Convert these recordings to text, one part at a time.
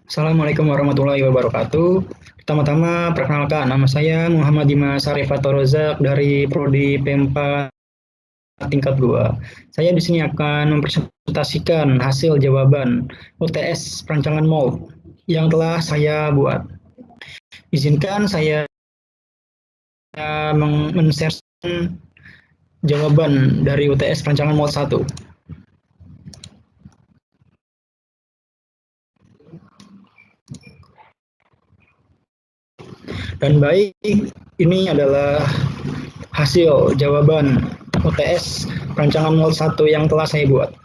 Assalamualaikum warahmatullahi wabarakatuh. Pertama-tama, perkenalkan, nama saya Muhammad Dimas Arifato Rozak dari Prodi PEMPA tingkat 2. Saya di sini akan mempresentasikan hasil jawaban UTS perancangan mold yang telah saya buat. Izinkan saya men-share jawaban dari UTS perancangan mold 1. Dan baik, ini adalah hasil jawaban UTS perancangan mold 1 yang telah saya buat.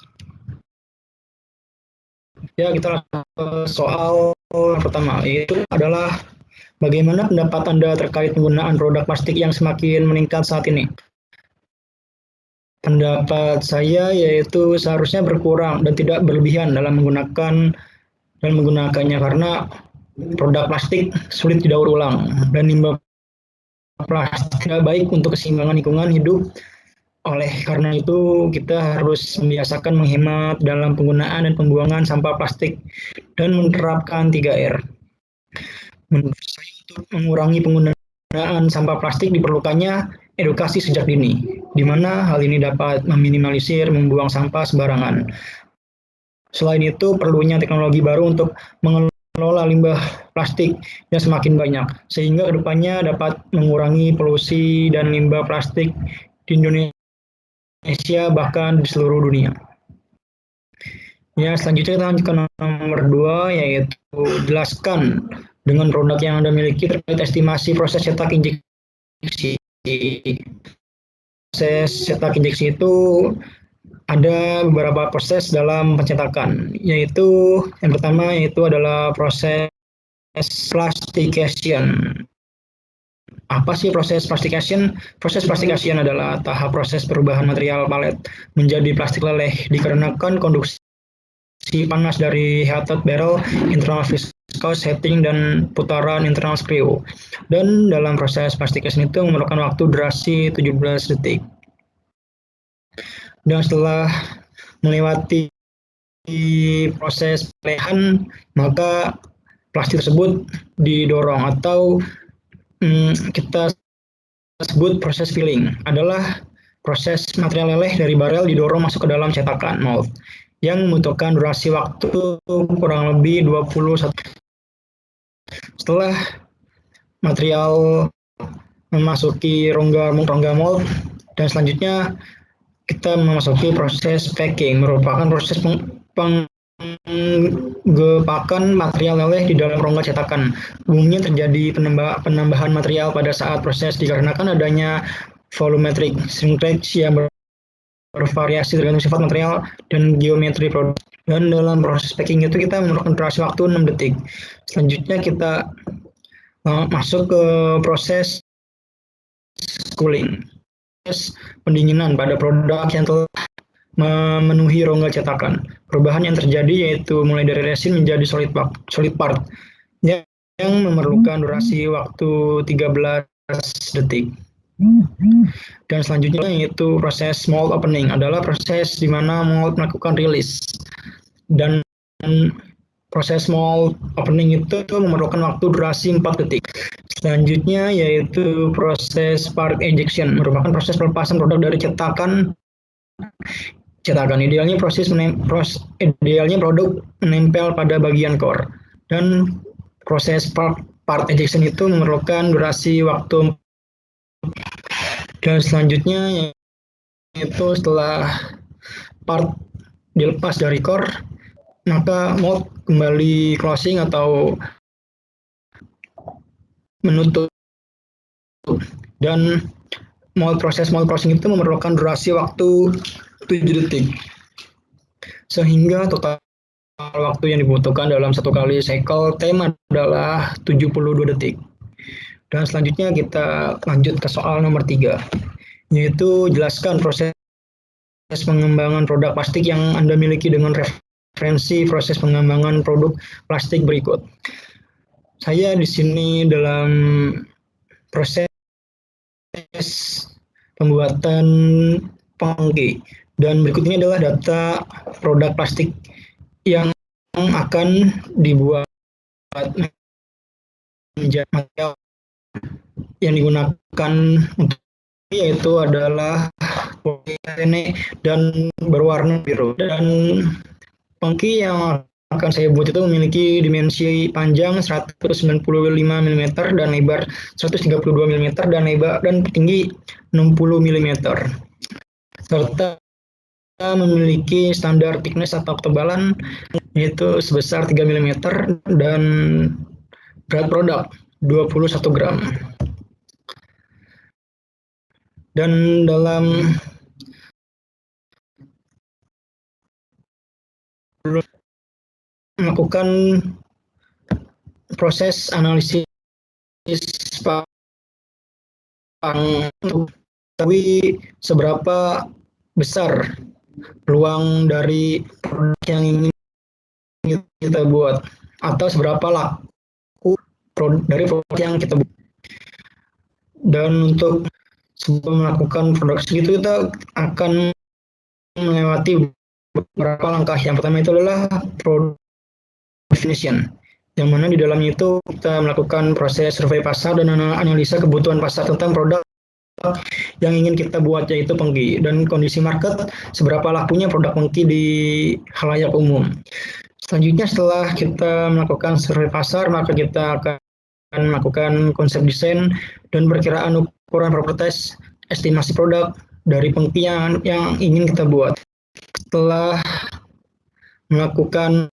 Ya, kita langsung ke soal pertama, yaitu adalah bagaimana pendapat Anda terkait penggunaan produk plastik yang semakin meningkat saat ini? Pendapat saya yaitu seharusnya berkurang dan tidak berlebihan dalam menggunakannya karena produk plastik sulit didaur ulang dan limbah plastik tidak baik untuk keseimbangan lingkungan hidup. Oleh karena itu, kita harus membiasakan menghemat dalam penggunaan dan pembuangan sampah plastik dan menerapkan 3R. Menurut saya, untuk mengurangi penggunaan sampah plastik diperlukannya edukasi sejak dini, di mana hal ini dapat meminimalisir membuang sampah sembarangan. Selain itu, perlunya teknologi baru untuk mengelola limbah plastik yang semakin banyak, sehingga kedepannya dapat mengurangi polusi dan limbah plastik di Indonesia bahkan di seluruh dunia. Ya, selanjutnya kita lanjut ke nomor 2, yaitu jelaskan dengan produk yang Anda miliki terkait estimasi proses cetak injeksi. Proses cetak injeksi itu ada beberapa proses dalam pencetakan, yaitu yang pertama yaitu adalah proses plastication. Apa sih proses plastication? Proses plastication adalah tahap proses perubahan material palet menjadi plastik leleh dikarenakan konduksi panas dari heated barrel, internal viscous heating, dan putaran internal screw. Dan dalam proses plastication itu memerlukan waktu durasi 17 detik. Dan setelah melewati proses pelehan, maka plastik tersebut didorong atau kita sebut proses filling, adalah proses material leleh dari barel didorong masuk ke dalam cetakan mold yang membutuhkan durasi waktu kurang lebih 21. Setelah material memasuki rongga mold dan selanjutnya kita memasuki proses packing, merupakan proses penggepakan material leleh di dalam rongga cetakan. Umumnya terjadi penambahan material pada saat proses dikarenakan adanya volumetric shrinkage yang bervariasi tergantung sifat material dan geometri produk. Dan dalam proses packing itu kita memerlukan durasi waktu 6 detik. Selanjutnya kita masuk ke proses cooling, proses pendinginan pada produk yang telah memenuhi rongga cetakan. Perubahan yang terjadi yaitu mulai dari resin menjadi solid part yang memerlukan durasi waktu 13 detik. Dan selanjutnya yaitu proses mold opening, adalah proses di mana mold melakukan rilis. Dan proses mold opening itu memerlukan waktu durasi 4 detik. Selanjutnya yaitu proses part ejection, merupakan proses pelepasan produk dari cetakan. Idealnya produk menempel pada bagian core. Dan proses part ejection itu memerlukan durasi waktu. Dan selanjutnya yaitu setelah part dilepas dari core, maka mold kembali closing atau menutup. Dan proses mold closing itu memerlukan durasi waktu 7 detik. Sehingga total waktu yang dibutuhkan dalam satu kali cycle time adalah 72 detik. Dan selanjutnya kita lanjut ke soal nomor 3, yaitu jelaskan proses pengembangan produk plastik yang Anda miliki dengan referensi proses pengembangan produk plastik berikut. Saya di sini dalam proses pembuatan pengki. Dan berikut ini adalah data produk plastik yang akan dibuat menjadi material yang digunakan untuk yaitu adalah polipropilene dan berwarna biru. Dan pengki yang akan saya buat itu memiliki dimensi panjang 195 mm dan lebar 132 mm dan tinggi 60 mm serta memiliki standar thickness atau ketebalan yaitu sebesar 3 mm dan berat produk 21 gram. Dan dalam melakukan proses analisis untuk mengetahui seberapa besar peluang dari produk yang ingin kita buat atau seberapa laku dari produk yang kita buat. Dan untuk sebelum melakukan produksi itu kita akan melewati beberapa langkah. Yang pertama itu adalah product definition, yang mana di dalamnya itu kita melakukan proses survei pasar dan analisa kebutuhan pasar tentang produk yang ingin kita buat, yaitu pengki, dan kondisi market, seberapa lakunya produk pengki di khalayak umum. Selanjutnya setelah kita melakukan survei pasar, maka kita akan melakukan konsep desain dan perkiraan ukuran properties estimasi produk dari pengki yang ingin kita buat. Setelah melakukan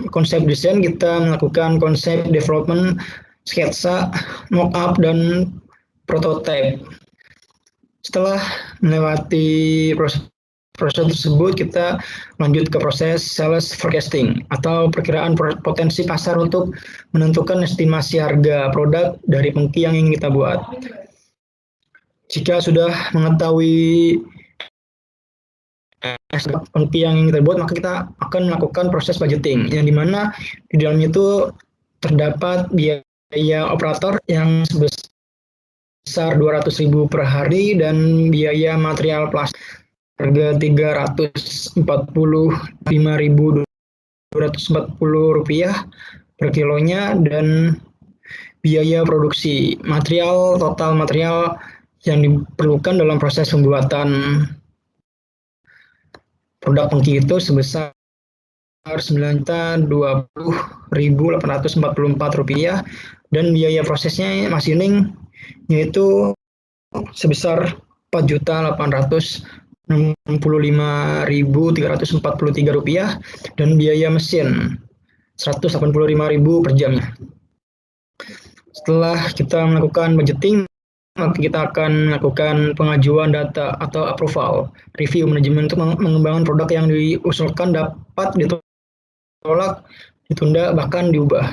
konsep desain, kita melakukan konsep development, sketsa, mockup, dan prototype. Setelah melewati proses tersebut, kita lanjut ke proses sales forecasting atau perkiraan potensi pasar untuk menentukan estimasi harga produk dari pengki yang ingin kita buat. Jika sudah mengetahui pengki yang ingin kita buat, maka kita akan melakukan proses budgeting, yang dimana di dalamnya itu terdapat biaya operator yang sebesar 200.000 per hari dan biaya material plastik harga 345.240 rupiah per kilonya, dan biaya produksi material, total material yang diperlukan dalam proses pembuatan produk pengki itu sebesar 9.020.844 rupiah, dan biaya prosesnya machining yaitu sebesar 4.865.343 rupiah, dan biaya mesin 185.000 per jamnya. Setelah kita melakukan budgeting, maka kita akan melakukan pengajuan data atau approval review manajemen untuk mengembangkan produk yang diusulkan dapat ditolak, ditunda, bahkan diubah.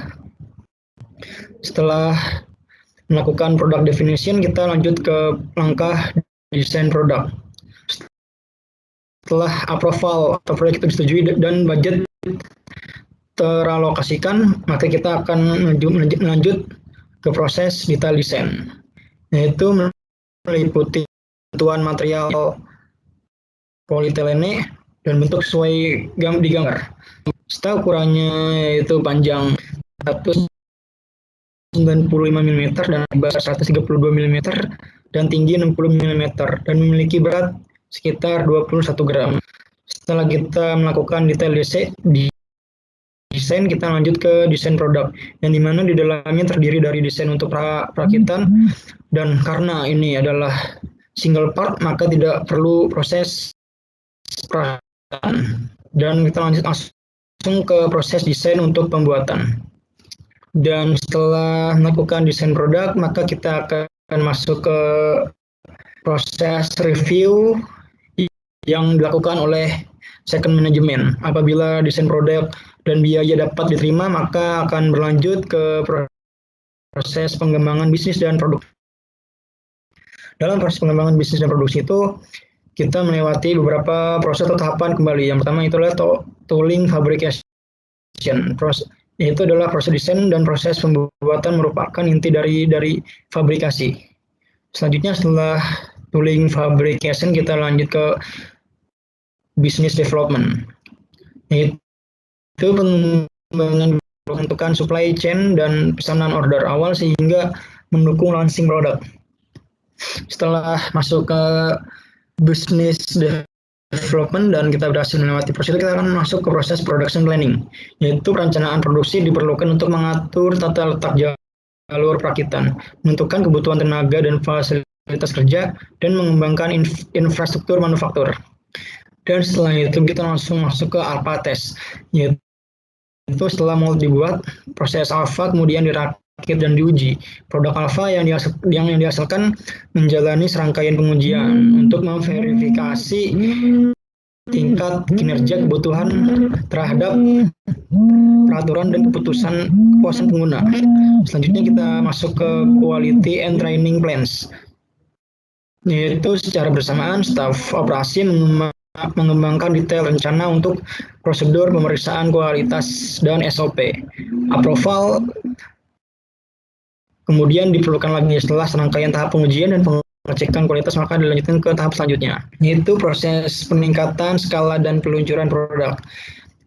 Setelah melakukan product definition, kita lanjut ke langkah desain produk. Setelah approval atau proyek itu disetujui dan budget teralokasikan, maka kita akan melanjut ke proses detail desain, yaitu meliputi tentuan material polietilene dan bentuk sesuai digambar. Serta ukurannya yaitu panjang 195 mm dan lebar 132 mm dan tinggi 60 mm dan memiliki berat sekitar 21 gram. Setelah kita melakukan detail desain, kita lanjut ke desain produk, yang dimana di dalamnya terdiri dari desain untuk perakitan, dan karena ini adalah single part maka tidak perlu proses perakitan, dan kita lanjut langsung ke proses desain untuk pembuatan. Dan setelah melakukan desain produk, maka kita akan masuk ke proses review yang dilakukan oleh second management. Apabila desain produk dan biaya dapat diterima, maka akan berlanjut ke proses pengembangan bisnis dan produk. Dalam proses pengembangan bisnis dan produksi itu, kita melewati beberapa proses atau tahapan kembali. Yang pertama itu adalah tooling fabrication, yaitu adalah proses desain dan proses pembuatan merupakan inti dari fabrikasi. Selanjutnya setelah tooling fabrication kita lanjut ke business development, yaitu pengembangan menentukan supply chain dan pesanan order awal sehingga mendukung launching produk. Setelah masuk ke business development dan kita berhasil melewati proses itu, kita akan masuk ke proses production planning, yaitu perencanaan produksi diperlukan untuk mengatur tata letak jalur perakitan, menentukan kebutuhan tenaga dan fasilitas kerja, dan mengembangkan infrastruktur manufaktur. Dan setelah itu kita langsung masuk ke alpha test, yaitu setelah mold dibuat, proses alpha kemudian dirakit dan diuji. Produk alpha yang dihasilkan menjalani serangkaian pengujian untuk memverifikasi tingkat kinerja kebutuhan terhadap peraturan dan kepuasan pengguna. Selanjutnya kita masuk ke quality and training plans, yaitu secara bersamaan staf operasi mengembangkan detail rencana untuk prosedur pemeriksaan kualitas dan SOP. Approval kemudian diperlukan lagi setelah serangkaian tahap pengujian dan pengecekan kualitas, maka dilanjutkan ke tahap selanjutnya, yaitu proses peningkatan skala dan peluncuran produk.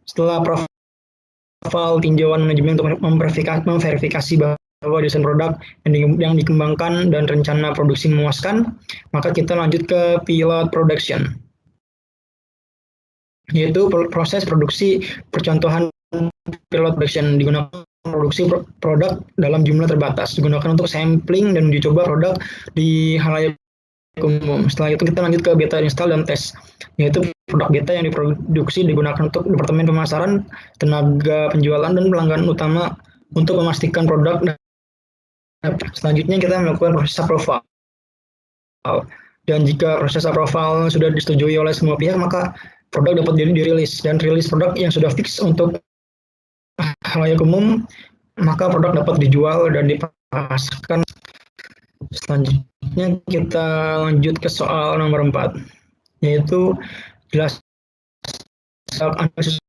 Setelah profil tinjauan manajemen untuk memverifikasi bahwa desain produk yang dikembangkan dan rencana produksi memuaskan, maka kita lanjut ke pilot production, yaitu proses produksi percontohan. Pilot production digunakan produksi produk dalam jumlah terbatas, digunakan untuk sampling dan uji coba produk di halayak umum. Setelah itu kita lanjut ke beta install dan tes, yaitu produk beta yang diproduksi digunakan untuk departemen pemasaran, tenaga penjualan, dan pelanggan utama untuk memastikan produk. Selanjutnya kita melakukan proses approval, dan jika proses approval sudah disetujui oleh semua pihak, maka produk dapat dirilis, dan rilis produk yang sudah fix untuk halayak umum, maka produk dapat dijual dan dipasarkan. Selanjutnya kita lanjut ke soal nomor 4, yaitu jelas analisis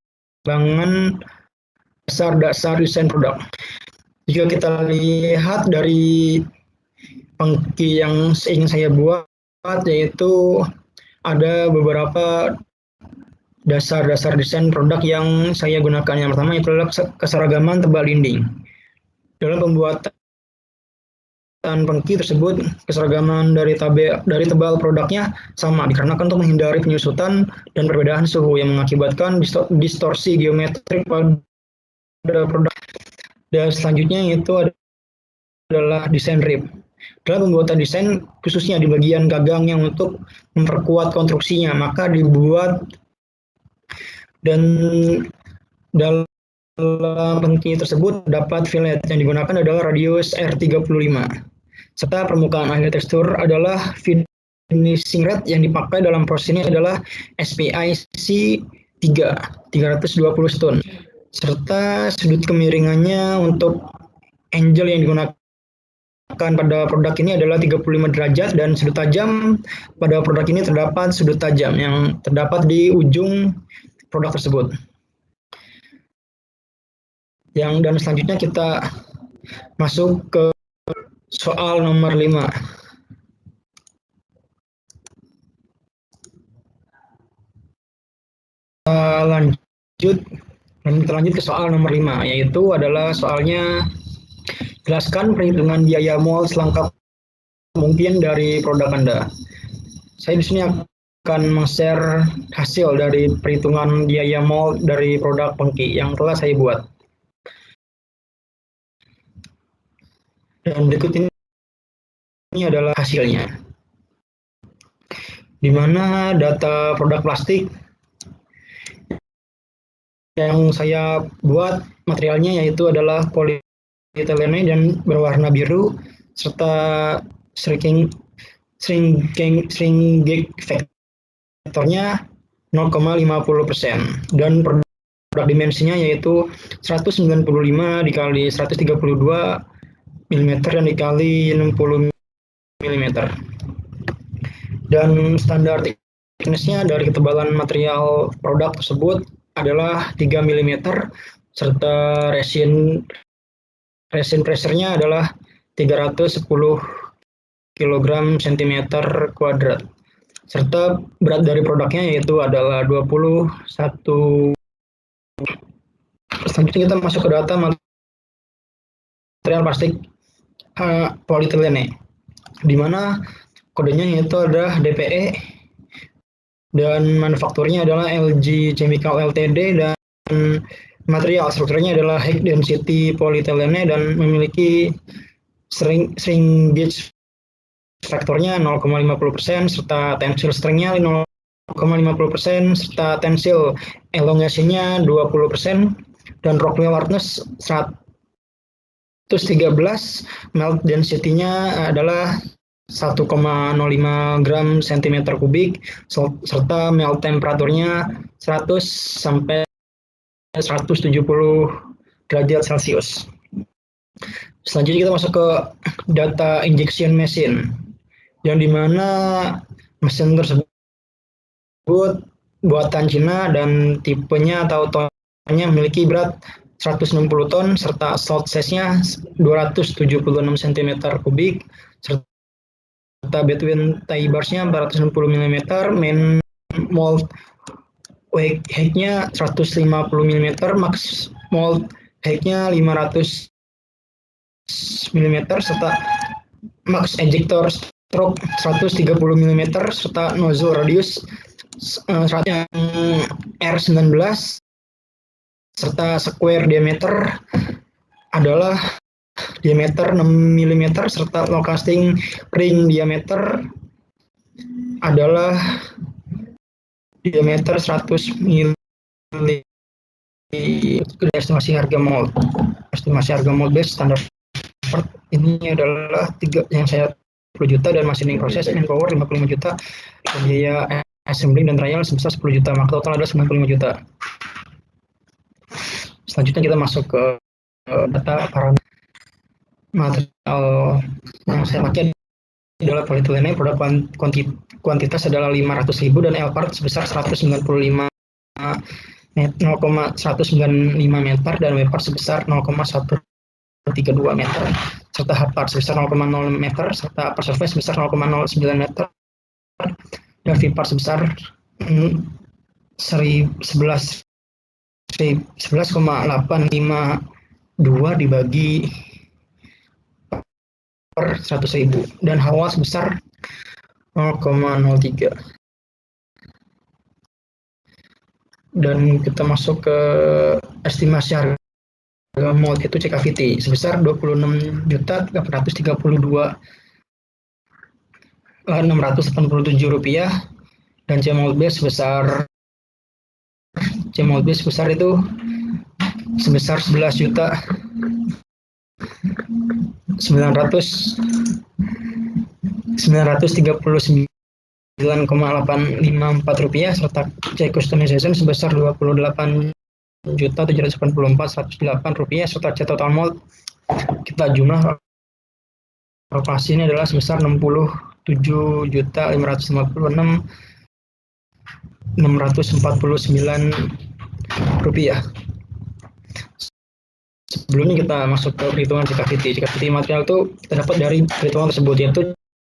pengembangan dasar desain produk. Jika kita lihat dari pengki yang ingin saya buat, yaitu ada beberapa dasar desain produk yang saya gunakan. Yang pertama itu adalah keseragaman tebal dinding. Dalam pembuatan pengki tersebut, keseragaman dari tebal produknya sama, dikarenakan untuk menghindari penyusutan dan perbedaan suhu yang mengakibatkan distorsi geometrik pada produk. Dan selanjutnya itu adalah desain rib. Dalam pembuatan desain, khususnya di bagian gagangnya untuk memperkuat konstruksinya, maka dibuat, dan dalam pengki tersebut dapat fillet yang digunakan adalah radius R35, serta permukaan akhir tekstur adalah finishing rate yang dipakai dalam proses ini adalah SPIC 320 stone, serta sudut kemiringannya untuk angle yang digunakan pada produk ini adalah 35 derajat, dan sudut tajam pada produk ini terdapat sudut tajam yang terdapat di ujung produk tersebut. Dan selanjutnya kita masuk ke soal nomor 5. Kita lanjut ke soal nomor 5, yaitu adalah soalnya jelaskan perhitungan biaya mold selengkap mungkin dari produk Anda. Saya di sini akan men-share hasil dari perhitungan biaya mold dari produk pengki yang telah saya buat. Dan berikut ini adalah hasilnya, di mana data produk plastik yang saya buat materialnya yaitu adalah polyethylene dan berwarna biru, serta shrinking faktornya 0,50%, dan produk dimensinya yaitu 195 dikali 132 mm dan dikali 60 mm. Dan standar thickness-nya dari ketebalan material produk tersebut adalah 3 mm, serta resin pressure-nya adalah 310 kg cm kuadrat. Serta berat dari produknya yaitu adalah 21. Selanjutnya kita masuk ke data material plastik polietilene, di mana kodenya yaitu adalah DPE dan manufakturnya adalah LG Chemical Ltd, dan material strukturnya adalah high density polyethylene dan memiliki shrinkage faktornya 0,50% serta tensile strength-nya 0,50% serta tensile elongation-nya 20% dan Rockwell hardness 113, melt density-nya adalah 1,05 gram cm kubik serta melt temperaturnya 100 sampai 170 derajat Celcius. Selanjutnya kita masuk ke data injection machine, yang dimana mesin tersebut buatan Cina dan tipenya atau tonnya memiliki berat 160 ton serta slot size-nya 276 cm kubik serta between tie bars-nya 460 mm, main mold height-nya 150 mm, max mold height-nya 500 mm serta max ejector stroke 130 mm serta nozzle radius R19 serta square diameter adalah diameter 6 mm serta long casting ring diameter adalah diameter 100 mm. Estimasi harga mold base standar ini adalah 3 yang saya 10 juta dan machining proses manpower 55 juta dan biaya assembling dan trial sebesar 10 juta, maka total ada 95 juta. Selanjutnya kita masuk ke data parameter material yang saya pakai adalah polyethylene, produk kuantitas adalah 500.000 dan L-part sebesar 195 meter dan W-part sebesar 0,132 meter serta H-part sebesar 0,0 meter serta upper surface sebesar 0,09 meter dan V-part sebesar 11,852 dibagi per 100.000 dan hawa sebesar 0,03. Dan kita masuk ke estimasi harga mold itu CKVT sebesar 26.332.687 rupiah dan C-mold base sebesar itu sebesar 11.939,854 rupiah serta C-customization sebesar 28.784.108 rupiah serta C-total mold kita jumlah alokasi ini adalah sebesar 67.556.649 rupiah. Sebelumnya kita masuk ke perhitungan CKVT. CKVT material itu kita dapat dari perhitungan tersebut, yaitu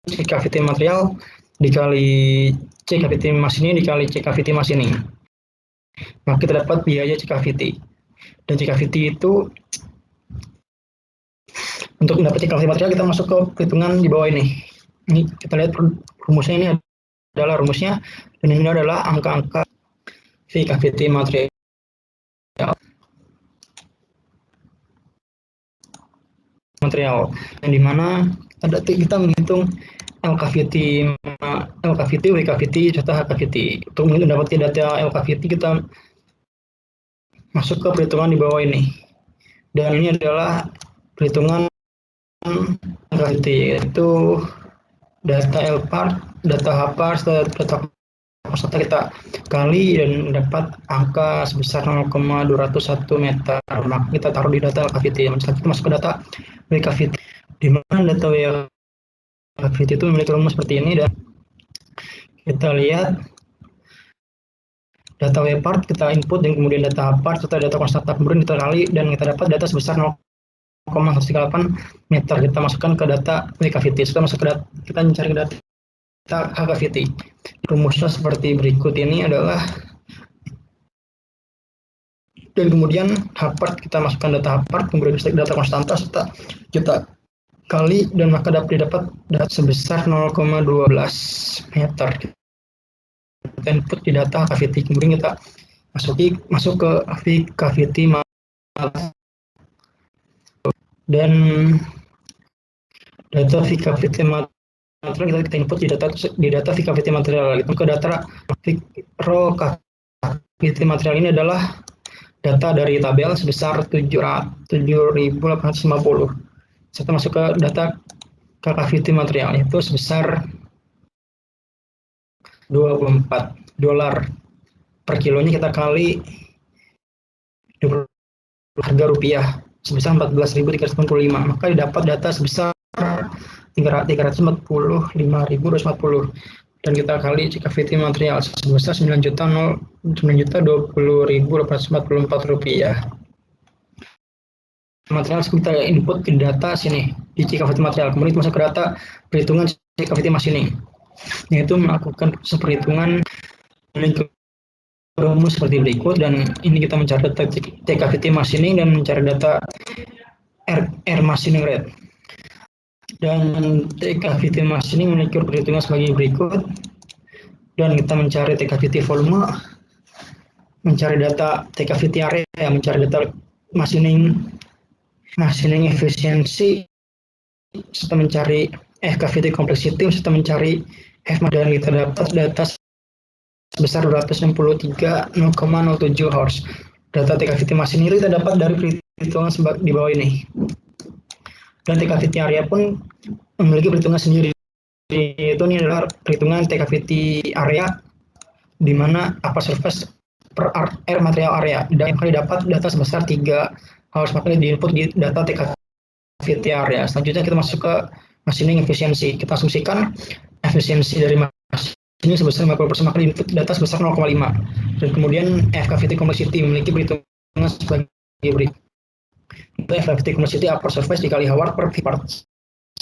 CKVT material dikali CKVT machining dikali CKVT machining. Maka kita dapat biaya CKVT. Dan CKVT itu untuk mendapat CKVT material kita masuk ke perhitungan di bawah ini. Ini kita lihat rumusnya, ini adalah rumusnya dan ini adalah angka-angka CKVT material. Yang dimana kita menghitung LKVT, WKVT, serta HKVT. Untuk mendapatkan data LKVT kita masuk ke perhitungan di bawah ini. Dan ini adalah perhitungan LKVT, yaitu data L-part, data H-part, data serta kita kali dan dapat angka sebesar 0,201 meter. Maka kita taruh di data LKVT. Selanjutnya kita masuk ke data WKVT, di mana data WKVT itu memiliki rumus seperti ini dan kita lihat data WPART kita input dan kemudian data part serta data konstanta kemudian kita kali dan kita dapat data sebesar 0,138 meter. Kita masukkan ke data cavity. Kita masuk ke data, kita mencari data cavity. Rumusnya seperti berikut ini adalah, dan kemudian part kita masukkan data part kemudian data konstanta serta kita kali dan maka dapat data sebesar 0,12 meter. Kita input di data cavity kemudian kita masuk ke cavity dan data cavity material kita input di data cavity material itu ke data raw cavity material. Ini adalah data dari tabel sebesar 7.850. Kita masuk ke data cavity material itu sebesar $24 per kilonya, kita kali harga rupiah sebesar 14.395, maka didapat data sebesar 345.240 dan kita kali cavity material sebesar 9.020.844 rupiah. Material kita input ke data sini di cavity material, kemudian kita masuk ke data perhitungan cavity machining, yaitu melakukan perhitungan rumus seperti berikut. Dan ini kita mencari data cavity machining dan mencari data air machining rate. Dan cavity machining memiliki perhitungan sebagai berikut, dan kita mencari cavity volume, mencari data cavity area, mencari data machining efisiensi, serta mencari cavity complexity, serta mencari dan kita dapat data sebesar 263,07 horse. Data cavity machining itu kita dapat dari perhitungan di bawah ini. Dan cavity area pun memiliki perhitungan sendiri. Itu ini adalah perhitungan cavity area di mana upper surface per air material area, dan yang kali dapat data sebesar 3 harus makanya diinput di data cavity area. Selanjutnya kita masuk ke machining efisiensi. Kita asumsikan efisiensi dari ini sebesar 50%, maka diinput data sebesar 0,5. Dan kemudian cavity complexity memiliki perhitungan sebagai berikut. Cavity complexity upper surface dikali Howard per part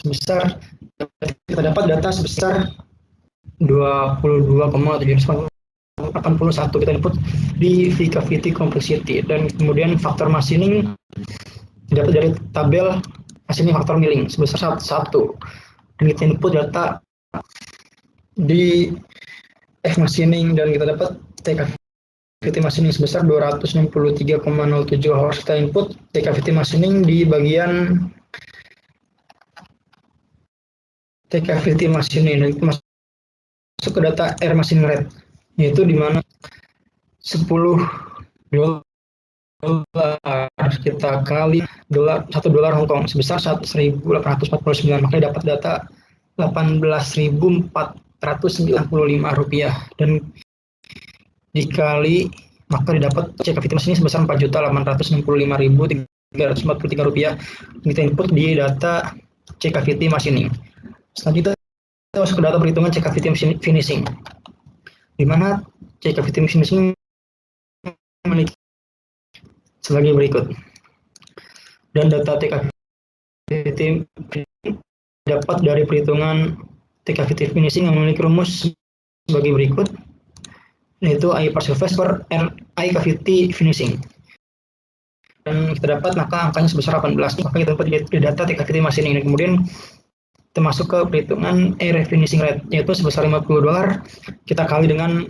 sebesar, kita dapat data sebesar 22,781. Kita input di cavity complexity dan kemudian faktor machining dapat dari tabel machining faktor milling sebesar 1, dan kita input data di machining dan kita dapat cavity machining sebesar 263,07 horse. Kita input cavity machining di bagian cavity machining dan kita masuk ke data air machining rate, yaitu di mana $10 kita kali $1 Hongkong sebesar 1.849, maka dapat data 18.495 rupiah, dan dikali maka didapat cavity machining sebesar 4.865.343 rupiah. Kita input di data cavity machining. Selanjutnya kita masuk ke data perhitungan cavity finishing, di mana cavity finishing memiliki sebagai berikut. Dan data cavity dapat dari perhitungan cavity finishing yang memiliki rumus sebagai berikut, yaitu I per surface per I cavity finishing. Dan kita dapat maka angkanya sebesar 18, maka kita dapat di data cavity machining. Dan kemudian kita masuk ke perhitungan air finishing rate, yaitu sebesar $50, kita kali dengan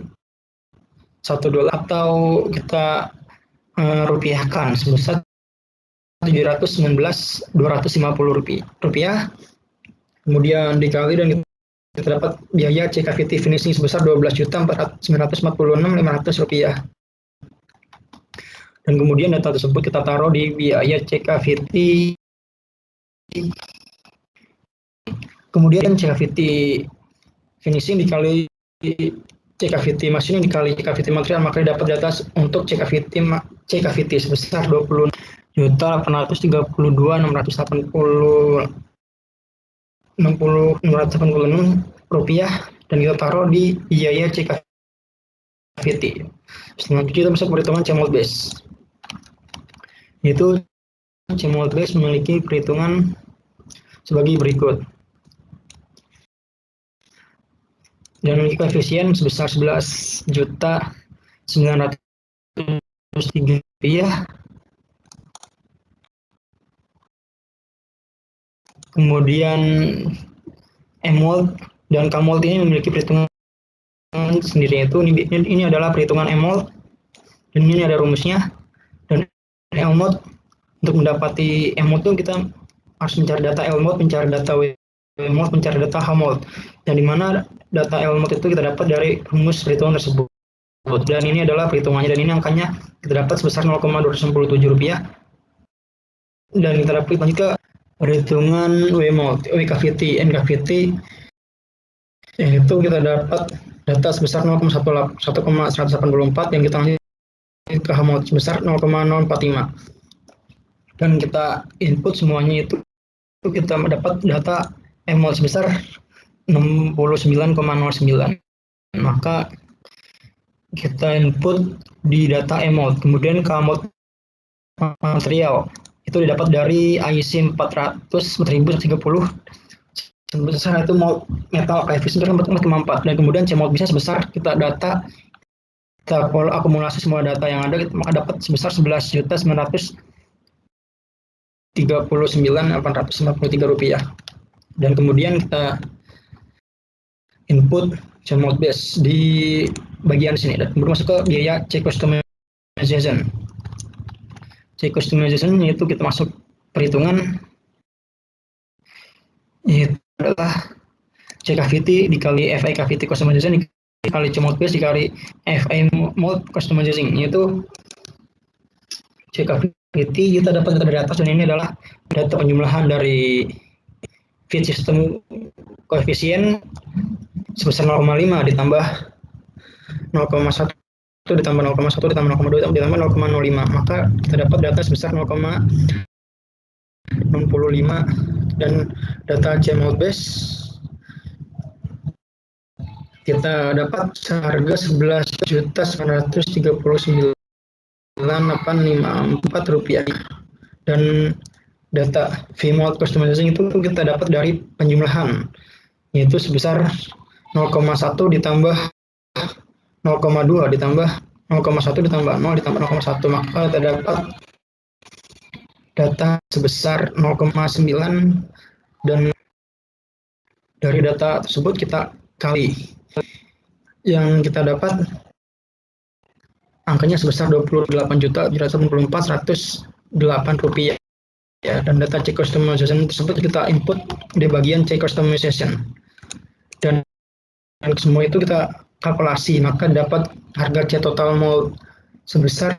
$1 atau kita rupiahkan sebesar 719.250 rupiah, kemudian dikali dan kita dapat biaya cavity finishing sebesar 12.946.500 rupiah. Dan kemudian data tersebut kita taruh di biaya cavity, kemudian cavity finishing dikali cavity machining dikali cavity material, maka dapat data untuk cavity sebesar 20.682.686 rupiah, dan kita taruh di biaya cavity cavity. Selanjutnya kita masuk perhitungan C-mold base. Yaitu C-mold base memiliki perhitungan sebagai berikut. Dan memiliki koefisien sebesar 11.903.000 rupiah. Kemudian M-mold dan K-mold ini memiliki perhitungan sendiri, yaitu ini adalah perhitungan M-mold dan ini ada rumusnya. Dan L-mold, untuk mendapati M-mold itu kita harus mencari data L-mold, mencari data W-mold, mencari data H-mold, yang dimana data L-mold itu kita dapat dari rumus perhitungan tersebut. Dan ini adalah perhitungannya, dan ini angkanya kita dapat sebesar 0,297 rupiah. Dan kita dapat lanjut ke perhitungan W-mold, W-cavity, N-cavity, yaitu kita dapat data sebesar 0,184 yang kita lanjut ke H-mold sebesar 0,045. Dan kita input semuanya itu kita mendapat data M-mold sebesar 69,09. Maka kita input di data M-mold, kemudian K-mold material itu didapat dari IC 403030 sebesar itu metal koefisien 4,4, dan kemudian C-mold bisa sebesar kita akumulasi semua data yang ada, maka dapat sebesar 11.939.853 rupiah. Dan kemudian kita input C-mold base di bagian sini, dan kemudian masuk ke biaya C customization. C customization yaitu kita masuk perhitungan, itu adalah C cavity dikali FA cavity customization dikali C mold base dikali FA mold customizing, yaitu C cavity kita dapat data dari atas, dan ini adalah data penjumlahan dari feed system koefisien sebesar 0,5 ditambah 0,1 ditambah 0,1 ditambah 0,2 ditambah 0,05, maka kita dapat data sebesar 0,65. Dan data C mold base kita dapat seharga 11.939.854 rupiah. Dan data V mold customizing itu kita dapat dari penjumlahan, yaitu sebesar 0,1 ditambah 0,2 ditambah 0,1 ditambah 0 ditambah 0,1, maka kita dapat data sebesar 0,9, dan dari data tersebut kita kali, yang kita dapat angkanya sebesar 28.784.108 rupiah. Ya, dan data C customization tersebut kita input di bagian C customization, dan semua itu kita kalkulasi, maka dapat harga C total mold sebesar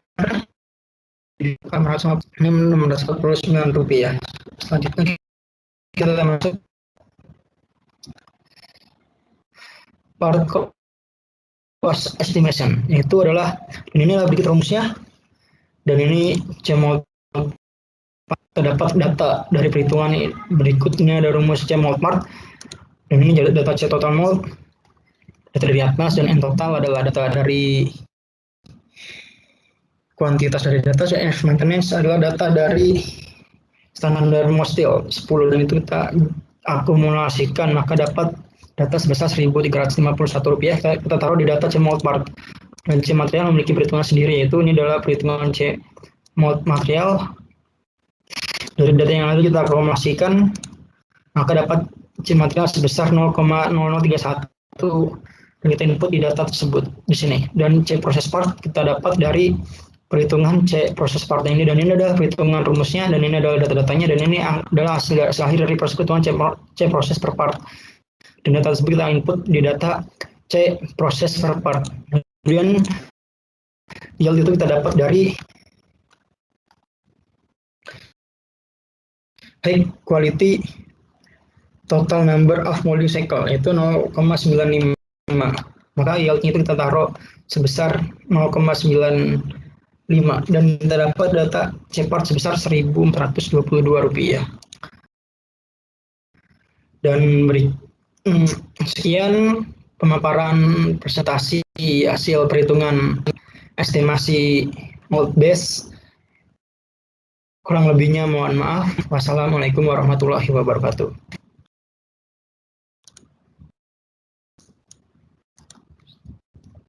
649 rupiah. Selanjutnya kita masuk part cost estimation, yaitu adalah, ini adalah sedikit rumusnya, dan ini C mold. Terdapat data dari perhitungan berikutnya dari rumus C mold part, dan ini data C total mold, data dari atas, dan N total adalah data dari kuantitas dari data. F maintenance adalah data dari standar Mostil 10, dan itu kita akumulasikan, maka dapat data sebesar 1.351 rupiah. Kita taruh di data C mold part. Dan C material memiliki perhitungan sendiri, yaitu ini adalah perhitungan C mold material. Dari data yang lalu kita akumulasikan, maka dapat C material sebesar 0,0031, dan kita input di data tersebut di sini. Dan C proses part kita dapat dari perhitungan C proses part ini, dan ini adalah perhitungan rumusnya, dan ini adalah data-datanya, dan ini adalah hasil dari perhitungan C proses per part. Dan data tersebut kita input di data C proses per part. Kemudian yield itu kita dapat dari high quality total number of molding cycle, yaitu 0,95. Maka yieldnya itu kita taruh sebesar 0,95, dan kita dapat data C part sebesar 1.422 rupiah. Dan sekian pemaparan presentasi hasil perhitungan estimasi mold base. Kurang lebihnya mohon maaf. Wassalamualaikum warahmatullahi wabarakatuh.